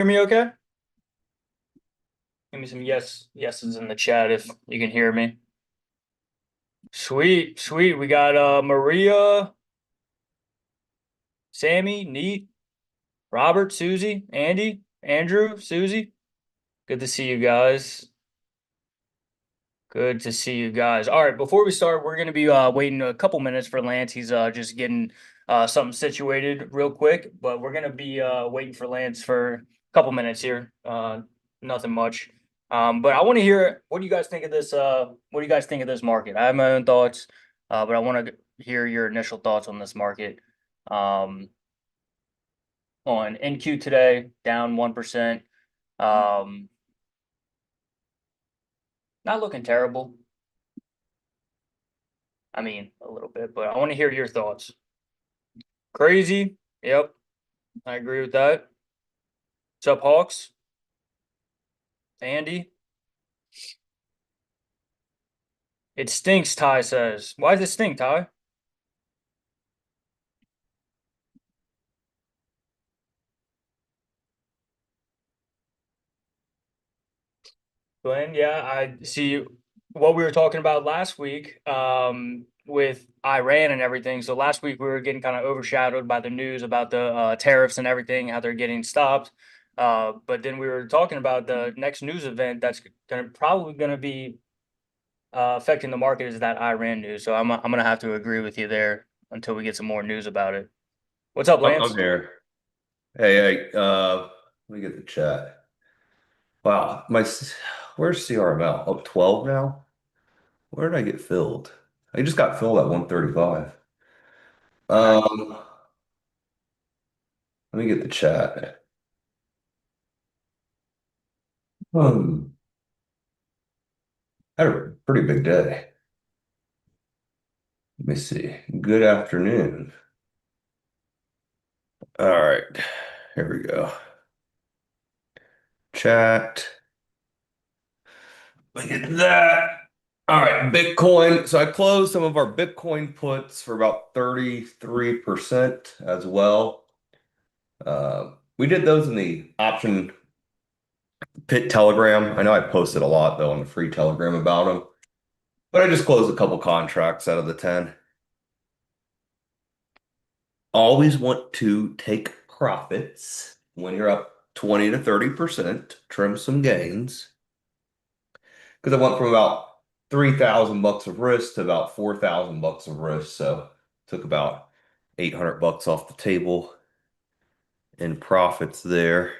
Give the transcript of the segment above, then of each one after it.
Hear me okay? Give me some yeses in the chat if you can hear me. Sweet, sweet. We got Maria, Sammy, Neat, Robert, Susie, Andy, Andrew, Susie. Good to see you guys. Good to see you guys. All right, before we start, we're gonna be waiting a couple minutes for Lance. He's just getting something situated real quick, but we're gonna be waiting for Lance for a couple minutes here. Nothing much. But I want to hear what do you guys think of this what do you guys think of this market? I have my own thoughts, but I want to hear your initial thoughts on this market. On NQ today, down 1%. Um, Not looking terrible. I mean, a little bit, but I want to hear your thoughts. Crazy. Yep, I agree with that. What's up, Hawks? Andy? It stinks, Ty says. Why does it stink, Ty? Glenn, yeah, I see what we were talking about last week with Iran and everything. So last week we were getting kind of overshadowed by the news about the tariffs and everything, how they're getting stopped. But then we were talking about the next news event that's probably going to be affecting the market is that Iran news. So I'm gonna have to agree with you there until we get some more news about it. What's up, I'm Lance? here. Hey, let me get the chat. Wow, where's CRML? Up 12 now? Where did I get filled? I just got filled at 135. Nice. Um, Let me get the chat. Hmm, Had a pretty big day. Let me see. Good afternoon. All right, here we go. Chat. Look at that. All right, Bitcoin. So I closed some of our Bitcoin puts for about 33% as well. We did those in the option pit Telegram. I know I posted a lot though on the free Telegram about them, but I just closed a couple contracts out of the 10. Always want to take profits when you're up 20 to 30%, trim some gains. Because I went from about 3,000 bucks of risk to about 4,000 bucks of risk. So took about 800 bucks off the table in profits there.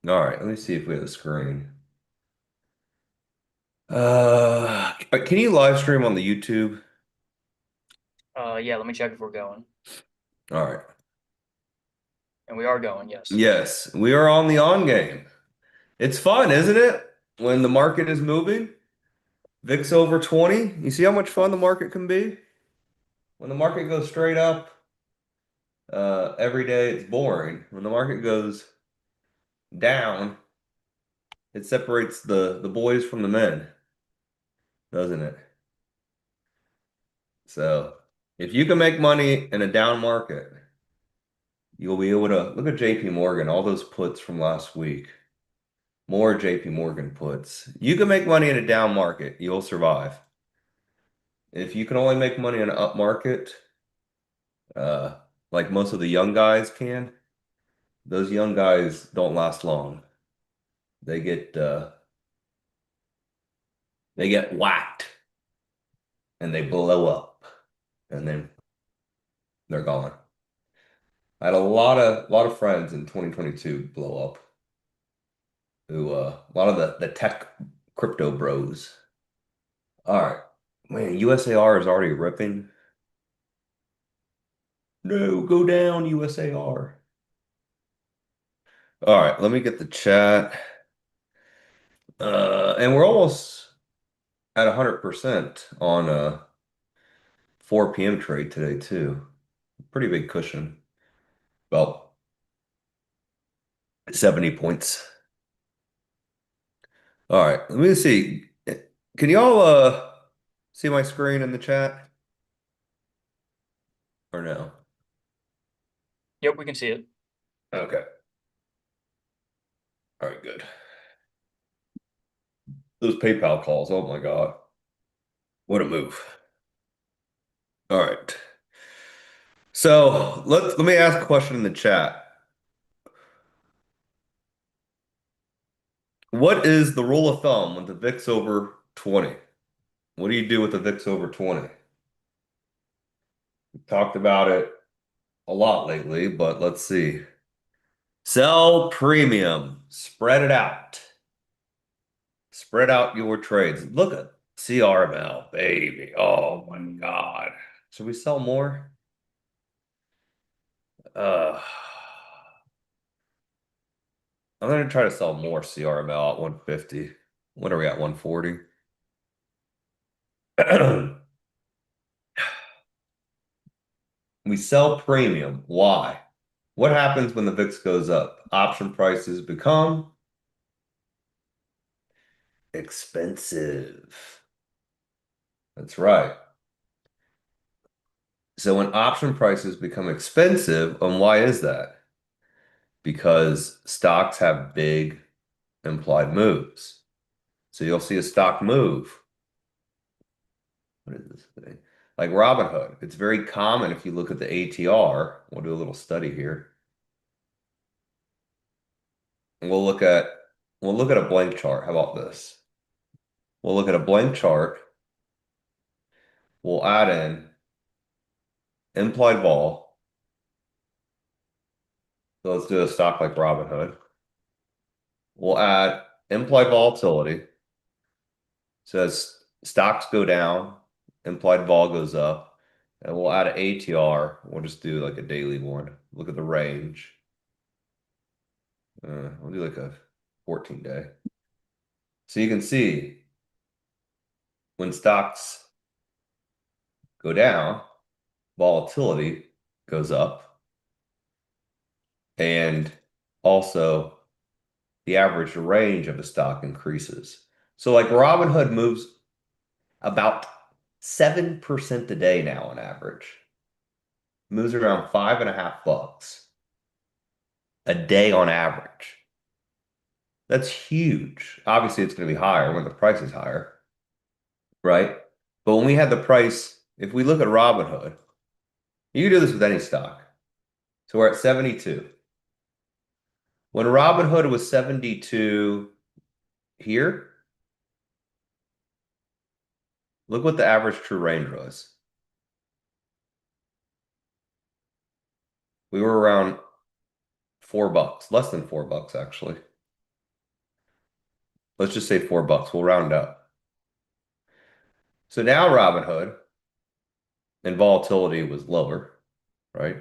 All right, let me see if we have a screen. Can you live stream on the YouTube? Yeah, let me check if we're going. All right. And we are going, yes. Yes, we are on the on game. It's fun, isn't it? When the market is moving, VIX over 20. You see how much fun the market can be? When the market goes straight up, every day it's boring. When the market goes down, it separates the boys from the men, doesn't it? So if you can make money in a down market, you'll be able to look at JP Morgan, all those puts from last week. More JP Morgan puts. You can make money in a down market, you'll survive. If you can only make money in an up market, uh, like most of the young guys can, those young guys don't last long. They get uh, they get whacked and they blow up, and then they're gone. I had a lot of friends in 2022 blow up. Who a lot of the tech crypto bros. All right, man, USAR is already ripping. No, go down, USAR. All right, let me get the chat. And we're almost at 100% on a 4 p.m. trade today too. Pretty big cushion. About 70 points. All right, let me see. Can y'all see my screen in the chat or no? Yep, we can see it. Okay. All right, good. Those PayPal calls, oh my God. What a move. All right. So let me ask a question in the chat. What is the rule of thumb with the VIX over 20? What do you do with the VIX over 20? We talked about it a lot lately, but let's see. Sell premium. Spread it out. Spread out your trades. Look at CRML, baby. Oh my God. Should we sell more? Uh, I'm gonna try to sell more CRML at 150. What are we at? 140? We sell premium. Why? What happens when the VIX goes up? Option prices become expensive. That's right. So when option prices become expensive, and why is that? Because stocks have big implied moves. So you'll see a stock move. What is this thing? Like Robinhood. It's very common if you look at the ATR. We'll do a little study here. And we'll look at a blank chart. How about this? We'll look at a blank chart. We'll add in implied vol. So let's do a stock like Robinhood. We'll add implied volatility. So as stocks go down, implied vol goes up. And we'll add an ATR. We'll just do like a daily one. Look at the range. We'll do like a 14 day. So you can see when stocks go down, volatility goes up. And also the average range of a stock increases. So like Robinhood moves about 7% a day now on average. Moves around $5.50 a day on average. That's huge. Obviously, it's going to be higher when the price is higher, right? But when we had the price, if we look at Robinhood, you can do this with any stock. So we're at 72. When Robinhood was 72 here, look what the average true range was. We were around $4, less than $4 actually. Let's just say $4. We'll round up. So now Robinhood and volatility was lower, right?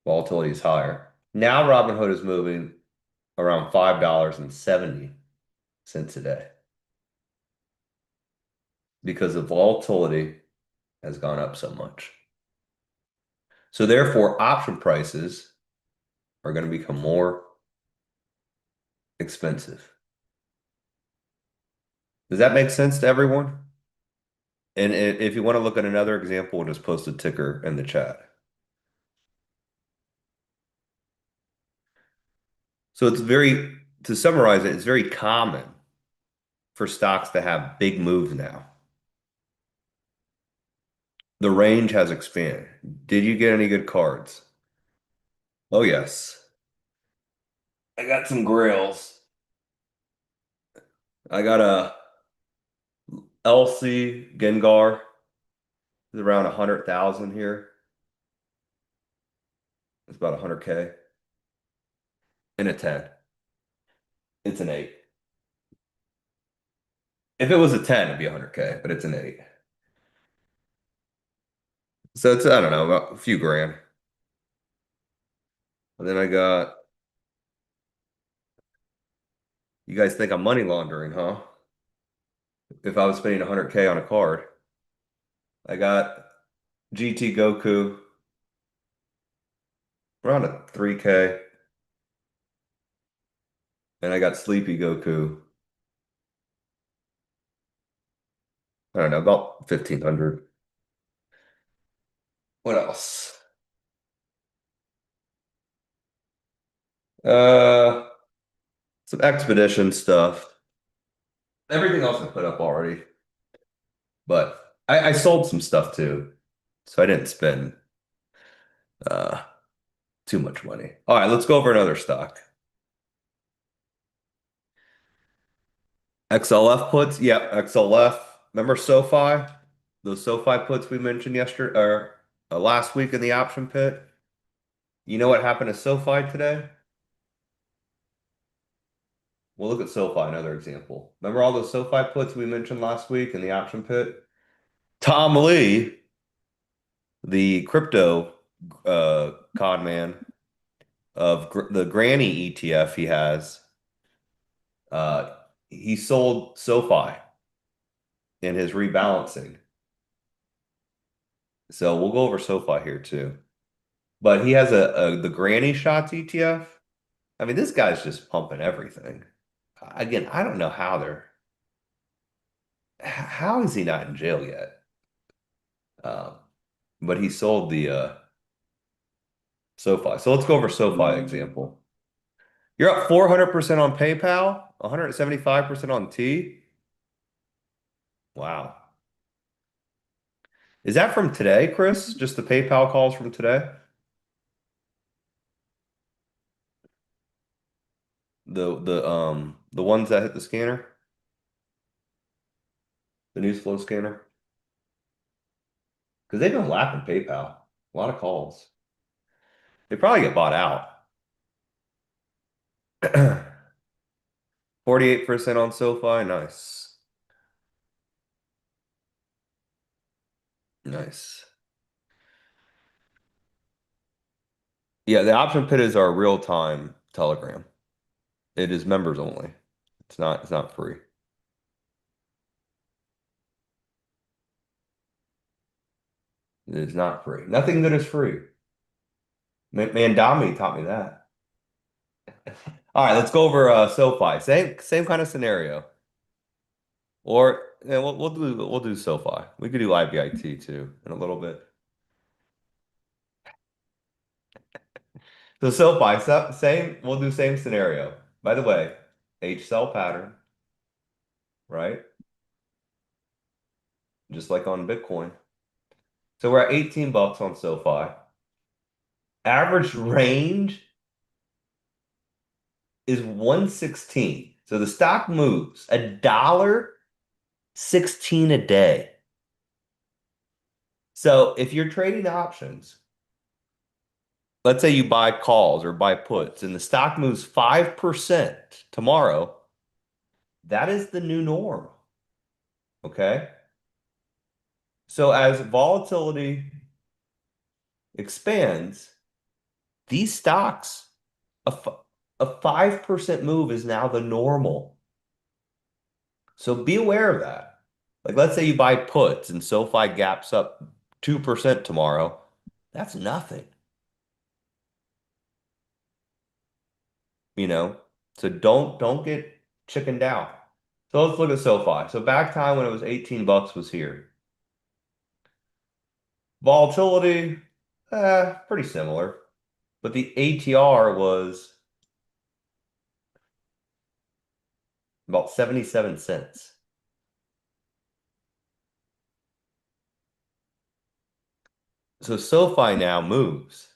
Volatility is higher. Now Robinhood is moving around $5.70 a day because the volatility has gone up so much. So therefore, option prices are going to become more expensive. Does that make sense to everyone? And if you want to look at another example, we'll just post a ticker in the chat. So to summarize it, it's very common for stocks to have big moves now. The range has expanded. Did you get any good cards? Oh, yes. I got some grails. I got a LC Gengar. It's around 100,000 here. It's about 100K. And a 10. It's an 8. If it was a 10, it'd be 100K, but it's an 8. So it's, I don't know, about a few grand. And then I got, you guys think I'm money laundering, huh? If I was spending 100K on a card. I got GT Goku, around a 3K. And I got Sleepy Goku. I don't know, about 1,500. What else? Uh, some expedition stuff. Everything else I put up already, but I sold some stuff too, so I didn't spend uh too much money. All right, let's go over another stock. XLF puts, yep, XLF. Remember SoFi? Those SoFi puts we mentioned yesterday or last week in the option pit. You know what happened to SoFi today? We'll look at SoFi, another example. Remember all those SoFi puts we mentioned last week in the option pit? Tom Lee, the crypto con man of the Granny ETF he has, uh, he sold SoFi in his rebalancing. So we'll go over SoFi here too. But he has a the Granny Shots ETF. I mean, this guy's just pumping everything. Again, I don't know how is he not in jail yet? Um, but he sold the SoFi. So let's go over SoFi example. You're up 400% on PayPal, 175% on T. Wow. Is that from today, Chris? Just the PayPal calls from today? The ones that hit the scanner, the news flow scanner? Because they've been lapping PayPal. A lot of calls. They probably get bought out. 48% on SoFi. Nice. Nice. Yeah, the option pit is our real-time Telegram. It is members only. It's not free. It is not free. Nothing that is free. Mandami taught me that. All right, let's go over SoFi. Same kind of scenario. Or yeah, we'll do SoFi. We could do IBIT too in a little bit. So SoFi, same. We'll do same scenario. By the way, H cell pattern, right? Just like on Bitcoin. So we're at 18 bucks on SoFi. Average range is 116. So the stock moves $1.16 a day. So if you're trading options, let's say you buy calls or buy puts and the stock moves 5% tomorrow, that is the new norm. Okay? So as volatility expands, these stocks, a 5% move is now the normal. So be aware of that. Like let's say you buy puts and SoFi gaps up 2% tomorrow. That's nothing. You know? So don't get chickened out. So let's look at SoFi. So back time when it was 18 bucks was here. Volatility, pretty similar. But the ATR was about 77 cents. So SoFi now moves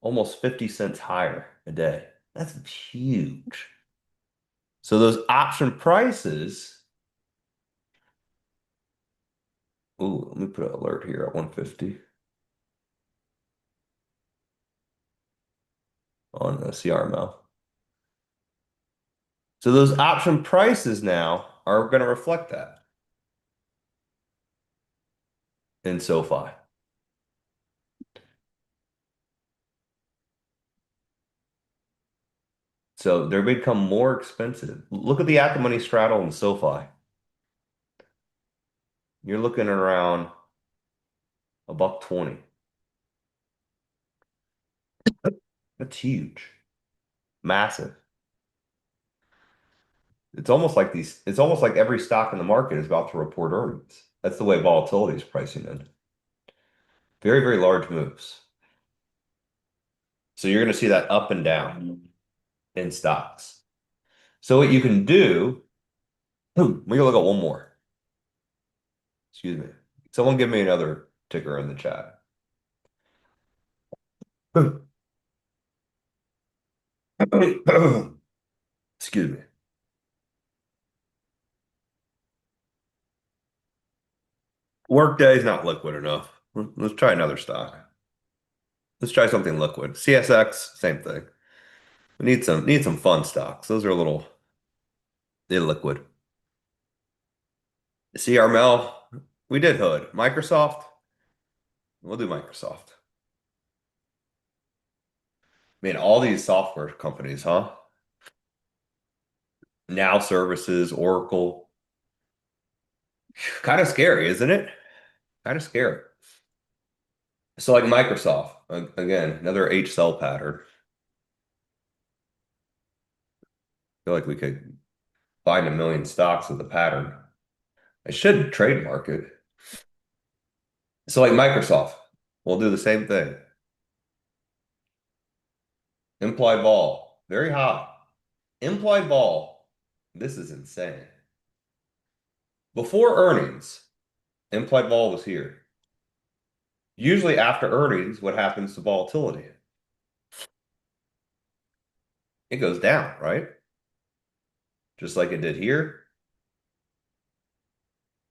almost 50 cents higher a day. That's huge. So those option prices, ooh, let me put an alert here at 150 on the CRML. So those option prices now are going to reflect that in SoFi. So they're become more expensive. Look at the at the money straddle in SoFi. You're looking at around $1.20. That's huge. Massive. It's almost like every stock in the market is about to report earnings. That's the way volatility is pricing in. Very, very large moves. So you're going to see that up and down in stocks. So what you can do, we can look at one more. Excuse me. Someone give me another ticker in the chat. Excuse me. Workday is not liquid enough. Let's try another stock. Let's try something liquid. CSX, same thing. We need some fun stocks. Those are a little illiquid. CRML, we did Hood. Microsoft, we'll do Microsoft. Man, all these software companies, huh? Now Services, Oracle. Kind of scary, isn't it? Kind of scary. So like Microsoft, again, another H cell pattern. I feel like we could find a million stocks with a pattern. I should trademark it. So like Microsoft, we'll do the same thing. Implied vol, very high. Implied vol, this is insane. Before earnings, implied vol was here. Usually after earnings, what happens to volatility? It goes down, right? Just like it did here.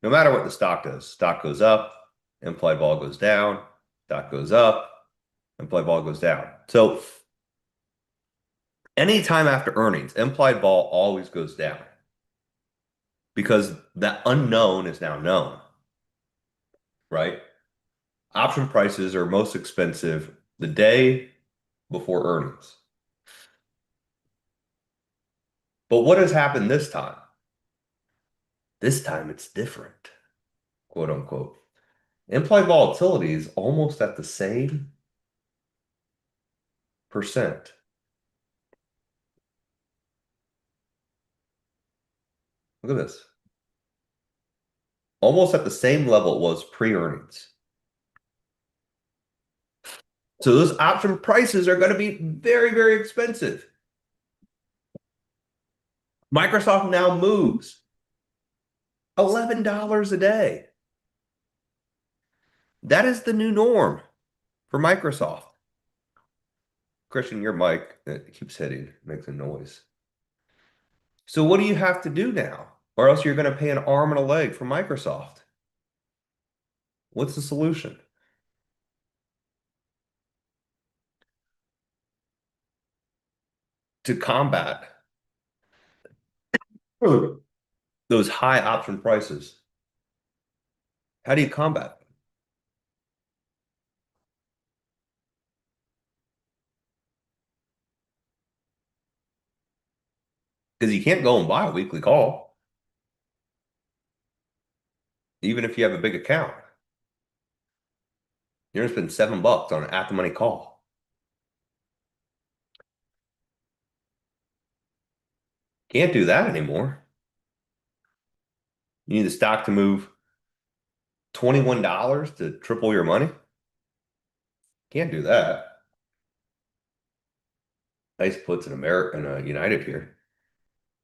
No matter what the stock goes up, implied vol goes down, stock goes up, implied vol goes down. So anytime after earnings, implied vol always goes down because that unknown is now known, right? Option prices are most expensive the day before earnings. But what has happened this time? This time it's different, quote unquote. Implied volatility is almost at the same percent. Look at this. Almost at the same level it was pre-earnings. So those option prices are going to be very, very expensive. Microsoft now moves $11 a day. That is the new norm for Microsoft. Christian, your mic, it keeps hitting, makes a noise. So what do you have to do now? Or else you're going to pay an arm and a leg for Microsoft. What's the solution? To combat those high option prices. How do you combat them? Because you can't go and buy a weekly call, even if you have a big account. You're going to spend $7 on an at the money call. Can't do that anymore. You need the stock to move $21 to triple your money. Can't do that. Nice puts in America and United here.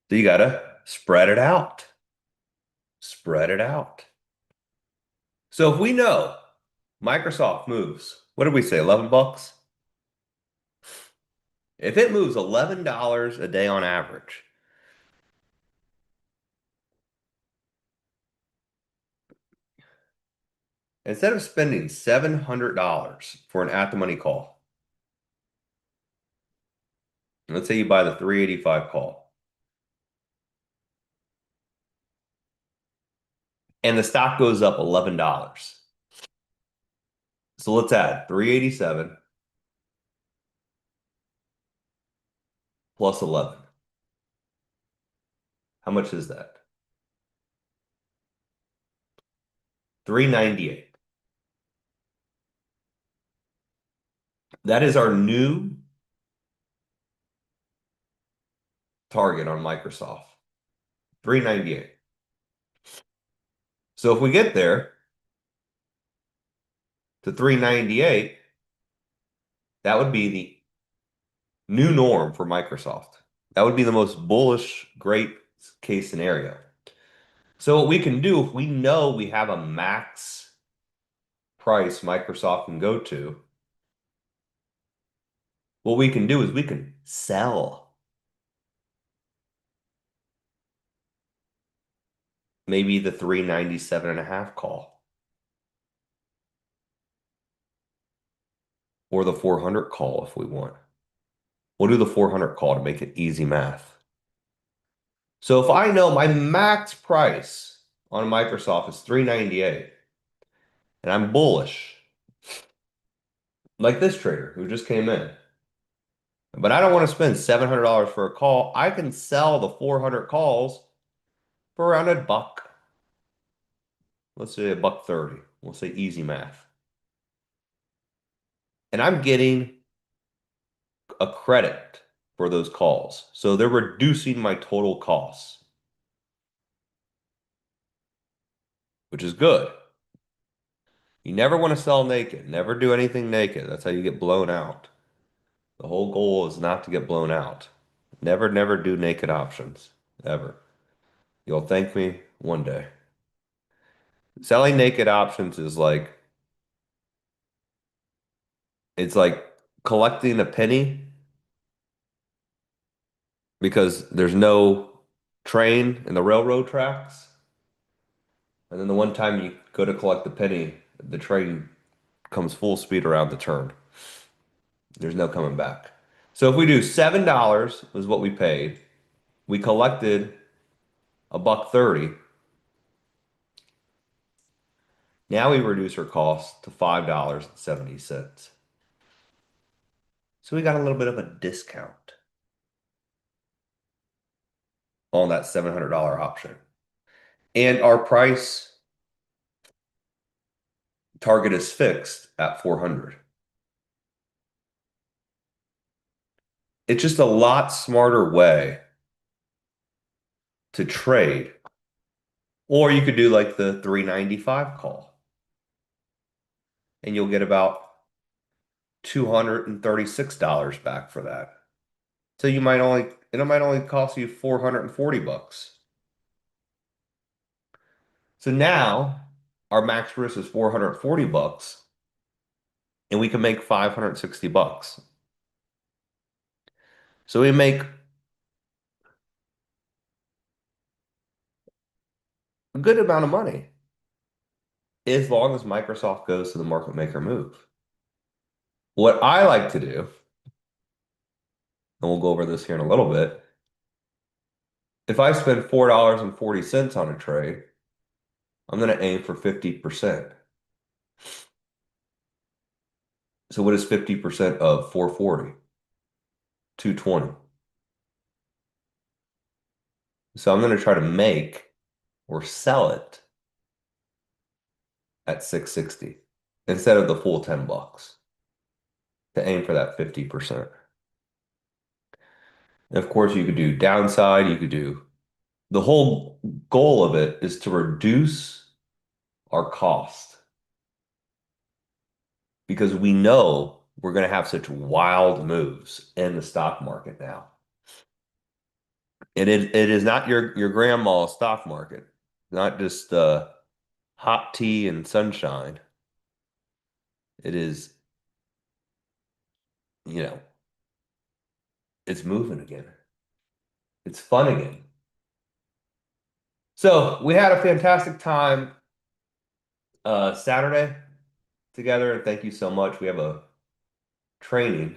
So you gotta spread it out. Spread it out. So if we know Microsoft moves, what did we say, $11? If it moves $11 a day on average, instead of spending $700 for an at the money call, let's say you buy the 385 call, and the stock goes up $11. So let's add 387 plus 11. How much is that? 398. That is our new target on Microsoft. 398. So if we get there to 398, that would be new norm for Microsoft. That would be the most bullish, great case scenario. So what we can do if we know we have a max price Microsoft can go to, what we can do is we can sell maybe the 397.5 call or the 400 call if we want. We'll do the 400 call to make it easy math. So if I know my max price on Microsoft is 398 and I'm bullish, like this trader who just came in, but I don't want to spend $700 for a call, I can sell the 400 calls for around a buck. Let's say a buck 30. We'll say easy math. And I'm getting a credit for those calls. So they're reducing my total costs, which is good. You never want to sell naked. Never do anything naked. That's how you get blown out. The whole goal is not to get blown out. Never, never do naked options. Ever. You'll thank me one day. Selling naked options is like, it's like collecting a penny because there's no train in the railroad tracks. And then the one time you go to collect the penny, the train comes full speed around the turn. There's no coming back. So if we do $7 was what we paid, we collected a buck 30. Now we reduce our cost to $5.70. So we got a little bit of a discount on that $700 option. And our price target is fixed at 400. It's just a lot smarter way to trade. Or you could do like the 395 call and you'll get about $236 back for that. So it might only cost you 440 bucks. So now our max risk is 440 bucks and we can make 560 bucks. So we make a good amount of money as long as Microsoft goes to the market maker move. What I like to do, and we'll go over this here in a little bit, if I spend $4.40 on a trade, I'm going to aim for 50%. So what is 50% of 440? 220. So I'm going to try to make or sell it at 660 instead of the full 10 bucks to aim for that 50%. And of course, you could do downside, you could do the whole goal of it is to reduce our cost because we know we're going to have such wild moves in the stock market now. It is not your grandma's stock market, not just hot tea and sunshine. It is, you know, it's moving again. It's fun again. So we had a fantastic time Saturday together, and thank you so much. We have a training